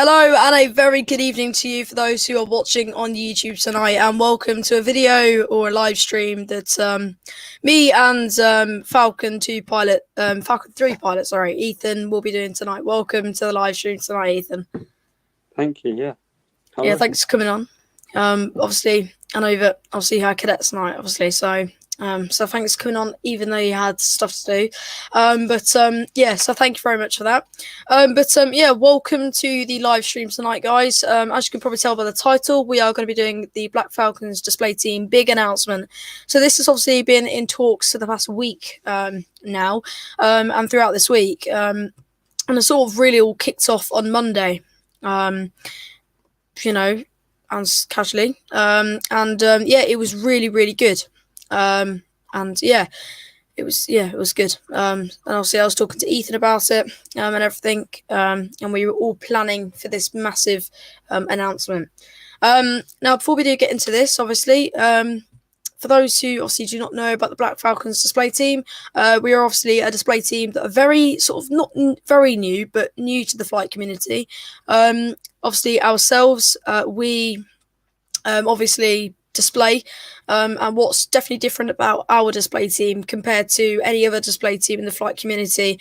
Hello and a very good evening to you for those who are watching on YouTube tonight, and welcome to a video or a live stream that me and Falcon 3 pilot, sorry, Ethan will be doing tonight. Welcome to the live stream tonight, Ethan. Thank you, yeah. Hello. Yeah, thanks for coming on. Obviously, I know that obviously you had cadets tonight, obviously, so thanks for coming on, even though you had stuff to do. Yeah, so thank you very much for that. Yeah, welcome to the live stream tonight, guys. As you can probably tell by the title, we are going to be doing the Black Falcons display team big announcement. So this has obviously been in talks for the past week now, and throughout this week, and it sort of really all kicked off on Monday. You know, and casually, yeah, it was really good. And yeah, it was good. And obviously I was talking to Ethan about it, and everything, and we were all planning for this massive announcement. Now, before we do get into this, obviously, for those who obviously do not know about the Black Falcons display team, we are obviously a display team that are very sort of not very new, but new to the flight community. Obviously ourselves, we obviously display, and what's definitely different about our display team compared to any other display team in the flight community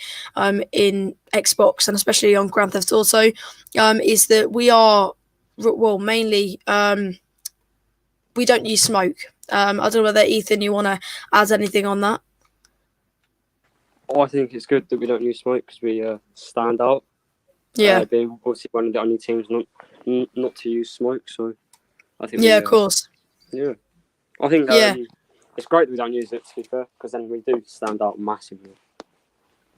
in Xbox and especially on Grand Theft Auto, is that we are, well, mainly we don't use smoke. I don't know whether, Ethan, you want to add anything on that? Oh, I think it's good that we don't use smoke because we stand out. Yeah, being obviously one of the only teams not to use smoke, so I think of course. Yeah, I think it's great that we don't use it, to be fair, because then we do stand out massively.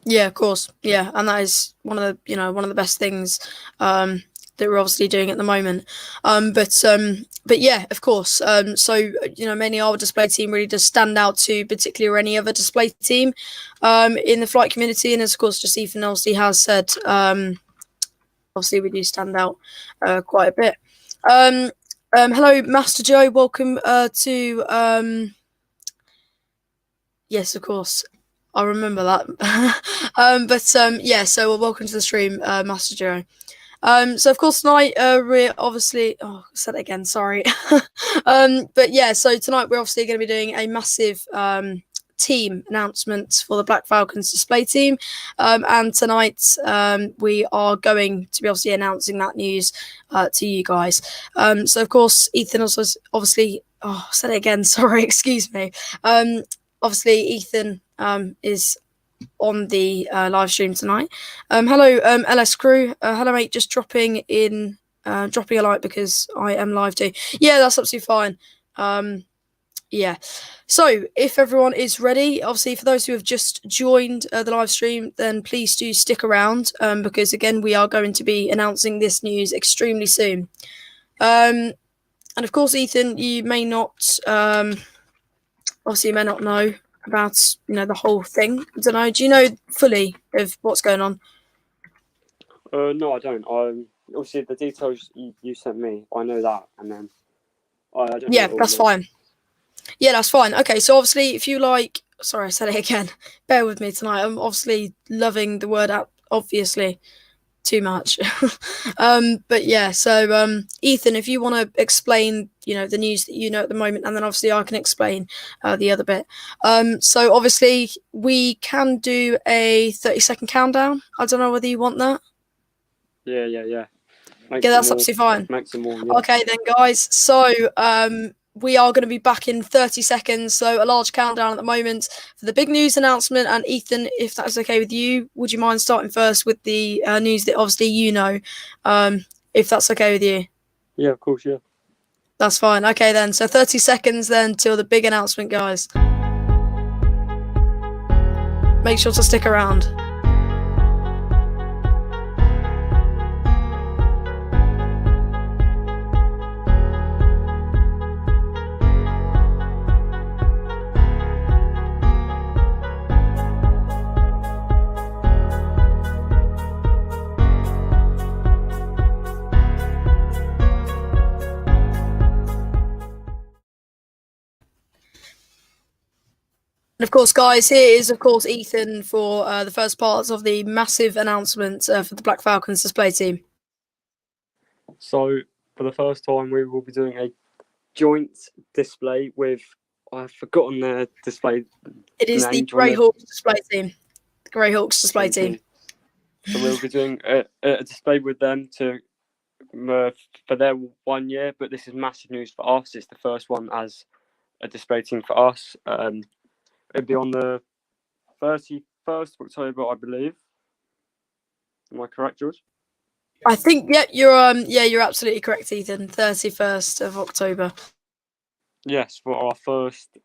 Yeah, of course. Yeah, and that is one of the best things that we're obviously doing at the moment. But yeah, of course. So mainly our display team really does stand out to particularly any other display team in the flight community, and as of course, just Ethan obviously has said, obviously we do stand out quite a bit. Hello, Master Joe. Welcome to. Yes, of course, I remember that. Yeah. So welcome to the stream, Master Joe. So of course tonight we're obviously. Oh, I said it again. Sorry. But yeah. So tonight we're obviously going to be doing a massive team announcement for the Black Falcons display team, and tonight we are going to be obviously announcing that news to you guys. So of course Ethan also obviously, I said it again, sorry, excuse me. Obviously Ethan is on the live stream tonight. Hello, LS crew. Hello, mate. Just dropping a like because I am live too. Yeah, that's absolutely fine. Yeah, so if everyone is ready, obviously for those who have just joined the live stream, then please do stick around, because again we are going to be announcing this news extremely soon. And of course, Ethan, you may not obviously you may not know about the whole thing. I don't know, do you know fully of what's going on? No, I don't. Obviously the details you sent me, I know that, and then I don't know. That's fine. Yeah, that's fine. Okay, so obviously, if you like, sorry, I said it again. Bear with me tonight. I'm obviously loving the word out, obviously, too much. But yeah, so Ethan, if you want to explain, the news that you know at the moment, and then obviously I can explain the other bit. So obviously we can do a 30-second countdown. I don't know whether you want that. Yeah. Yeah, that's absolutely fine. Make some more. Yeah. Okay then, guys. So we are going to be back in 30 seconds, so a large countdown at the moment for the big news announcement. And Ethan, if that's okay with you, would you mind starting first with the news that obviously if that's okay with you? Yeah, of course, yeah. That's fine. Okay then, so 30 seconds then till the big announcement, guys. Make sure to stick around. And of course, guys, here is, of course, Ethan for the first parts of the massive announcement for the Black Falcons display team. So for the first time, we will be doing a joint display with. I've forgotten their display It is the name. Do you wanna- Greyhawks display team. The Greyhawks display Thank team. you. So we'll be doing a display with them for their 1 year. But this is massive news for us. It's the first one as a display team for us. It'll be on the 31st of October, I believe. Am I correct, George? I think you're absolutely correct, Ethan. 31st of October. Yes, for our first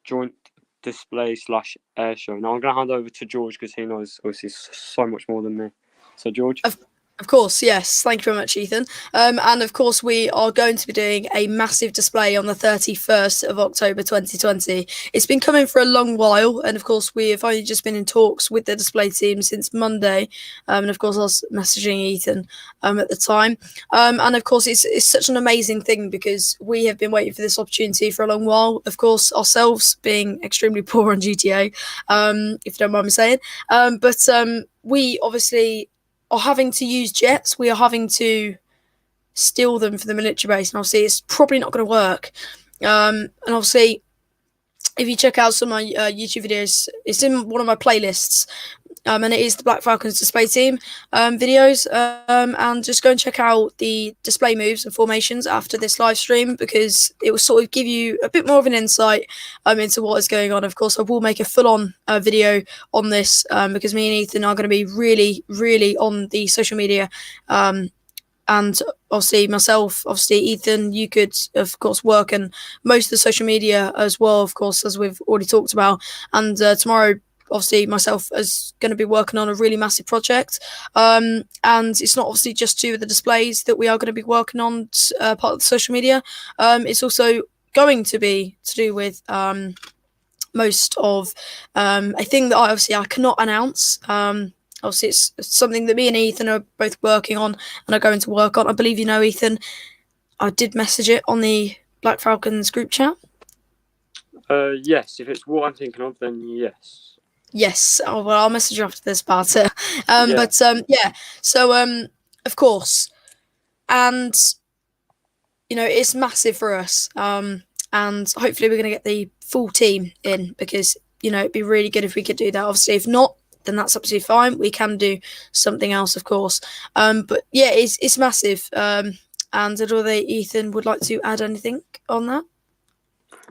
joint display / air show. Now I'm going to hand over to George because he knows obviously so much more than me. So George. Of course, yes. Thank you very much, Ethan. And of course, we are going to be doing a massive display on the 31st of October 2020. It's been coming for a long while, and of course, we have only just been in talks with the display team since Monday. And of course, I was messaging Ethan at the time. And of course, it's such an amazing thing because we have been waiting for this opportunity for a long while. Of course, ourselves being extremely poor on GTA, if you don't mind me saying. But we obviously are having to use jets. We are having to steal them for the military base, and obviously it's probably not going to work. And obviously, if you check out some of my YouTube videos, it's in one of my playlists, and it is the Black Falcons display team videos. And just go and check out the display moves and formations after this live stream because it will sort of give you a bit more of an insight into what is going on. Of course, I will make a full-on video on this because me and Ethan are going to be really, really on the social media. And obviously myself, obviously Ethan, you could of course work in most of the social media as well, of course, as we've already talked about. And tomorrow, obviously myself is going to be working on a really massive project. And it's not obviously just two of the displays that we are going to be working on part of the social media. It's also going to be to do with most of a thing that I cannot announce. Obviously, it's something that me and Ethan are both working on and are going to work on. I believe you know, Ethan. I did message it on the Black Falcons group chat. Yes, if it's what I'm thinking of, then yes. Yes. Oh, well, I'll message you after this about it. Yeah. But yeah. So of course, and you know, it's massive for us. And hopefully, we're going to get the full team in because you know it'd be really good if we could do that. Obviously, if not, then that's absolutely fine. We can do something else, of course. But yeah, it's massive. And although Ethan would like to add anything on that?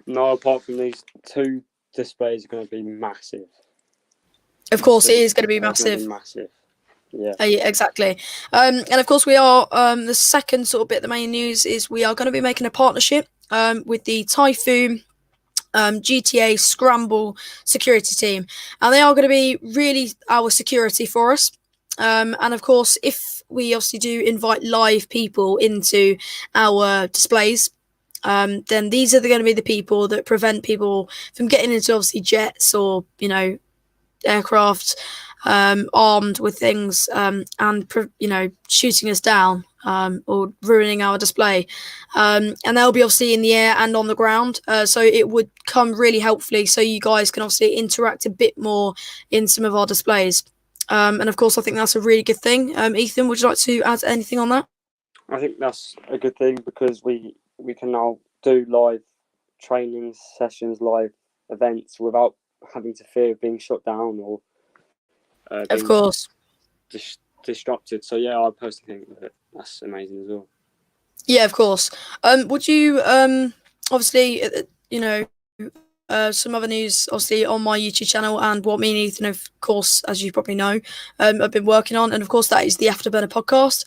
No, apart from these two displays are going to be massive. Of course, it is going to be massive. Yeah. Yeah, exactly. And of course, we are the second sort of bit. The main news is we are going to be making a partnership with the Typhoon GTA Scramble security team, and they are going to be really our security for us. And of course, if we obviously do invite live people into our displays, then these are going to be the people that prevent people from getting into obviously jets or you know aircraft armed with things and you know shooting us down or ruining our display, and they'll be obviously in the air and on the ground, so it would come really helpfully so you guys can obviously interact a bit more in some of our displays, and of course I think that's a really good thing. Ethan, would you like to add anything on that? I think that's a good thing because we can now do live training sessions, live events without having to fear of being shut down or Of course. disrupted. So yeah, I personally think that that's amazing as well. Yeah, of course. Would you obviously you know some other news obviously on my YouTube channel and what me and Ethan, of course, as you probably know, I've been working on, and of course that is the Afterburner podcast.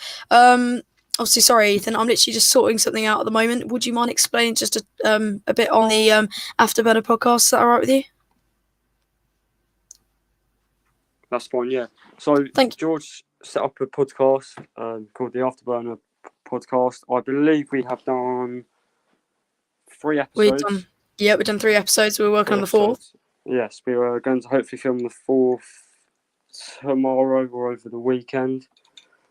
Obviously, sorry, Ethan, I'm literally just sorting something out at the moment. Would you mind explaining just a bit on the Afterburner podcast? Is that all right with you? That's fine, yeah. So George set up a podcast called the Afterburner podcast. I believe we have done 3 episodes. We've done 3 episodes. We're working on the 4th. Yes, we are going to hopefully film the 4th tomorrow or over the weekend.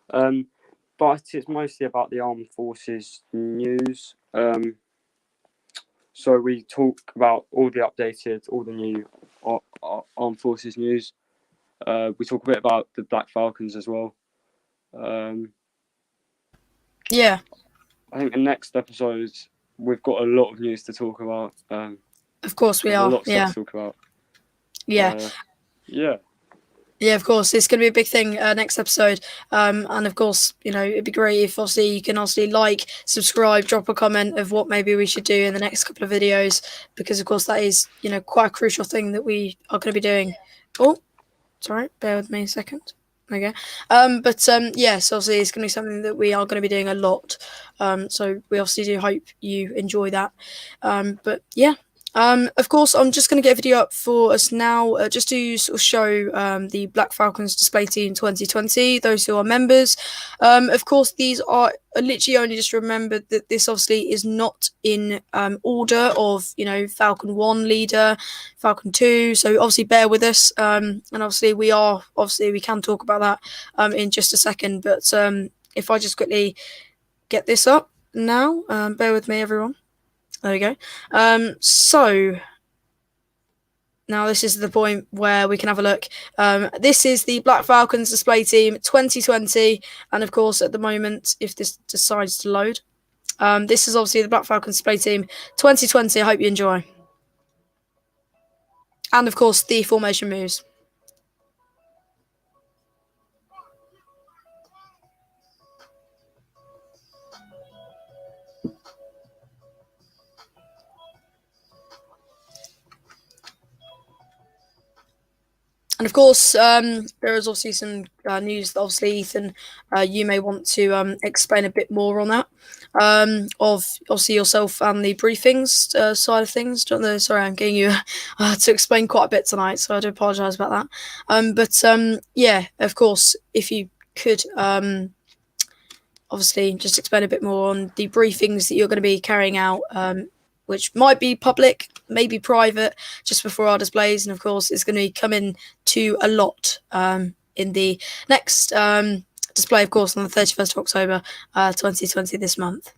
But it's mostly about the armed forces news. So we talk about all the new armed forces news. We talk a bit about the Black Falcons as well. Yeah, I think the next episode we've got a lot of news to talk about. of course we There's a are. lot of stuff Yeah, to talk about. yeah. Yeah. Yeah, of course, it's going to be a big thing next episode. And of course, it'd be great if obviously you can obviously like, subscribe, drop a comment of what maybe we should do in the next couple of videos, because of course that is, quite a crucial thing that we are going to be doing. Oh, sorry, bear with me a second. Okay. Yeah, so obviously it's going to be something that we are going to be doing a lot. So we obviously do hope you enjoy that. But yeah. Of course, I'm just going to get a video up for us now, just to sort of show the Black Falcons display team 2020, those who are members. Of course, these are literally only just remembered that this obviously is not in order of, Falcon 1 leader, Falcon 2, so obviously bear with us. And obviously we can talk about that in just a second, but if I just quickly get this up now, bear with me, everyone. There we go. So now this is the point where we can have a look. This is the Black Falcons display team 2020, and of course at the moment, if this decides to load, this is obviously the Black Falcons display team 2020. I hope you enjoy. And of course the formation moves. And of course, there is obviously some news that obviously, Ethan, you may want to explain a bit more on that, of obviously yourself and the briefings side of things. Sorry, I'm getting you to explain quite a bit tonight, so I do apologise about that. Yeah, of course, if you could obviously just explain a bit more on the briefings that you're going to be carrying out, which might be public, maybe private, just before our displays. And of course, it's going to be coming to a lot in the next display, of course, on the 31st of October 2020 this month.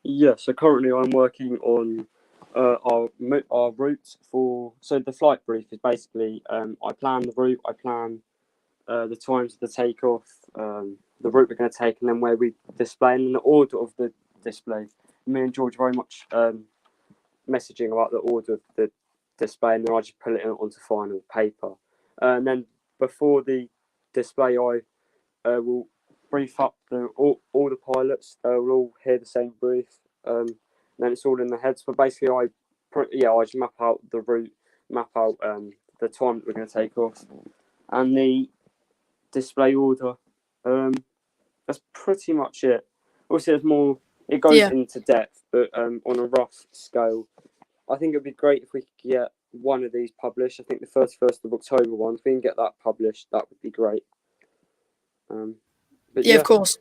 Yeah, so currently I'm working on our route for. So the flight brief is basically I plan the route, I plan the times of the takeoff, the route we're going to take, and then where we display, and in the order of the display. Me and George are very much messaging about the order of the display, and then I just put it onto final paper. And then before the display, I will brief up all the pilots. Will all hear the same brief. And then it's all in their heads. But basically, I just map out the route, map out the time that we're going to take off, and the display order. That's pretty much it. Obviously, there's more. It goes into depth, but on a rough scale, I think it'd be great if we could get one of these published. I think the 31st of October one. If we can get that published, that would be great. Of course.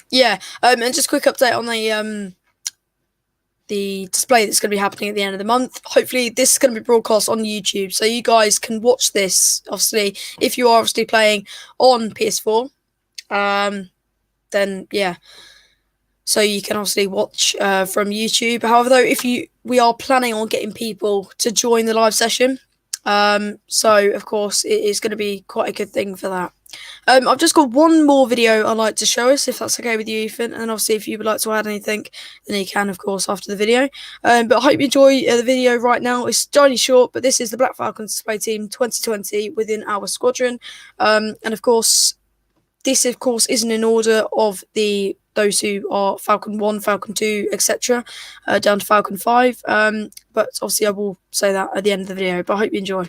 Yeah, and just a quick update on the display that's going to be happening at the end of the month. Hopefully this is going to be broadcast on YouTube, so you guys can watch this, obviously, if you are obviously playing on PS4, then yeah, so you can obviously watch from YouTube. However, though, we are planning on getting people to join the live session, so of course it is going to be quite a good thing for that. I've just got one more video I'd like to show us, if that's okay with you, Ethan. And obviously, if you would like to add anything, then you can, of course, after the video. But I hope you enjoy the video right now. It's only short, but this is the Black Falcons display team 2020 within our squadron. And of course, this, of course, isn't in order of those who are Falcon 1, Falcon 2, etc., down to Falcon 5. But obviously, I will say that at the end of the video. But I hope you enjoy.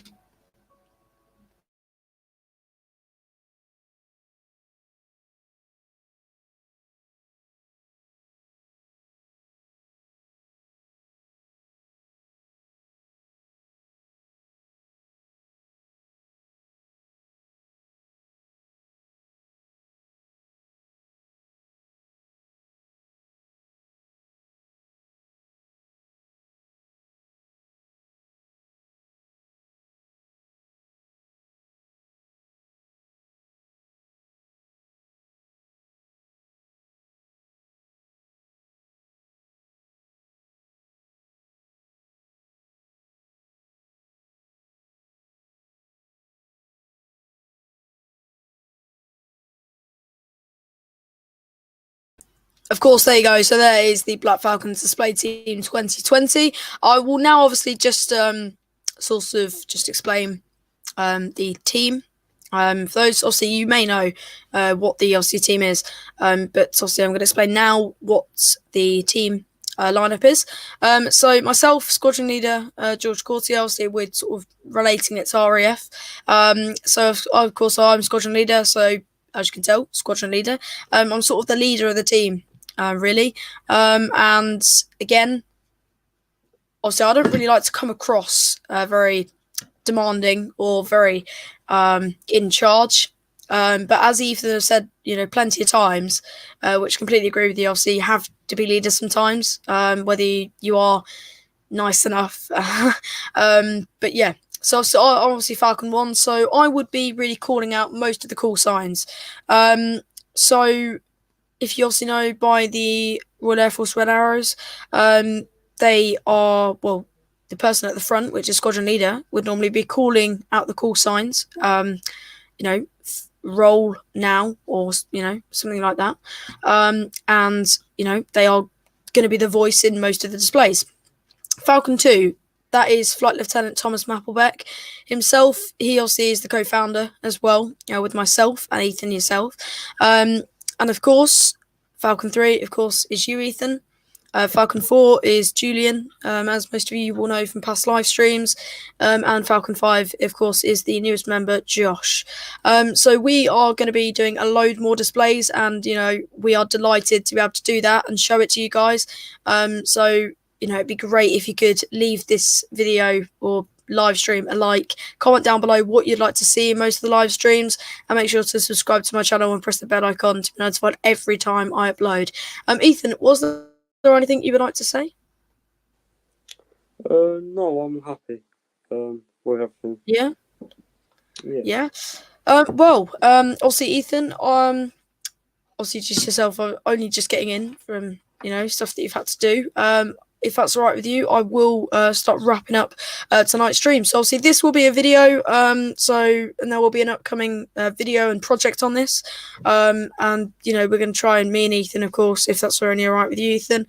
Of course, there you go. So there is the Black Falcons display team 2020. I will now obviously just sort of just explain the team. For those, obviously, you may know what the obviously team is, but obviously I'm going to explain now what the team lineup is. So myself, squadron leader George COURTIER, obviously we're sort of relating it to RAF. So of course I'm squadron leader, so as you can tell, squadron leader. I'm sort of the leader of the team, really. And again, obviously I don't really like to come across very demanding or very in charge. But as Ethan has said, plenty of times, which completely agree with you. Obviously, you have to be leaders sometimes, whether you are nice enough. But yeah, so I'm obviously Falcon 1, so I would be really calling out most of the call signs. So if you also know by the Royal Air Force Red Arrows, they are, well, the person at the front, which is squadron leader, would normally be calling out the call signs, roll now, or, something like that. And, they are going to be the voice in most of the displays. Falcon 2, that is Flight Lieutenant Thomas MAPPLEBECK himself. He obviously is the co-founder as well, with myself and Ethan yourself. And of course, Falcon 3, of course, is you, Ethan. Falcon 4 is Julian, as most of you will know from past live streams. And Falcon 5, of course, is the newest member, Josh. So we are going to be doing a load more displays, and, we are delighted to be able to do that and show it to you guys. So, it'd be great if you could leave this video or live stream a like, comment down below what you'd like to see in most of the live streams, and make sure to subscribe to my channel and press the bell icon to be notified every time I upload. Ethan, was there anything you would like to say? No, I'm happy with everything. Yeah. Well, obviously, Ethan, obviously just yourself, only just getting in from stuff that you've had to do. If that's all right with you, I will start wrapping up tonight's stream. So obviously this will be a video, and there will be an upcoming video and project on this. And we're going to try, and me and Ethan, of course, if that's only all right with you, Ethan,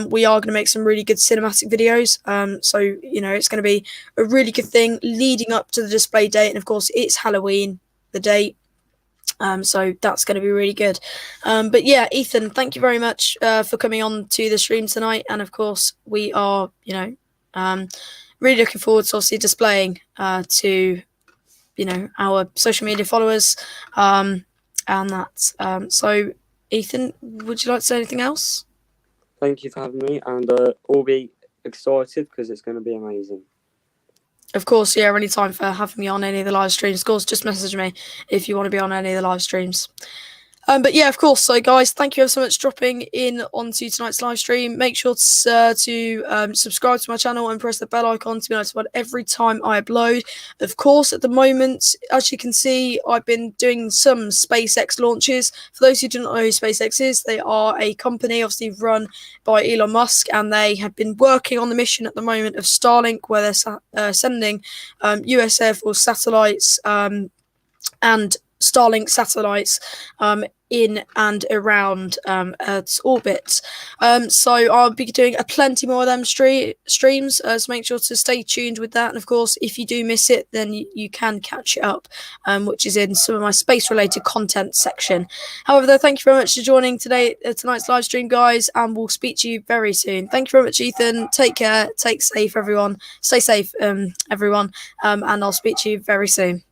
we are going to make some really good cinematic videos. So it's going to be a really good thing leading up to the display date, and of course it's Halloween, the date. So that's going to be really good. But yeah, Ethan, thank you very much for coming on to the stream tonight. And of course, we are, really looking forward to obviously displaying to, our social media followers and that. So, Ethan, would you like to say anything else? Thank you for having me, and all be excited because it's going to be amazing. Of course, yeah, anytime for having me on any of the live streams. Of course, just message me if you want to be on any of the live streams. But yeah, of course. So, guys, thank you ever so much for dropping in onto tonight's live stream. Make sure to subscribe to my channel and press the bell icon to be notified every time I upload. Of course, at the moment, as you can see, I've been doing some SpaceX launches. For those who do not know who SpaceX is, they are a company obviously run by Elon Musk, and they have been working on the mission at the moment of Starlink, where they're sending US Air Force satellites and Starlink satellites in and around Earth's orbit. So I'll be doing plenty more of them streams, so make sure to stay tuned with that. And of course, if you do miss it, then you can catch it up, which is in some of my space-related content section. However, though, thank you very much for joining tonight's live stream, guys, and we'll speak to you very soon. Thank you very much, Ethan. Take care. Take safe, everyone. Stay safe, everyone. And I'll speak to you very soon.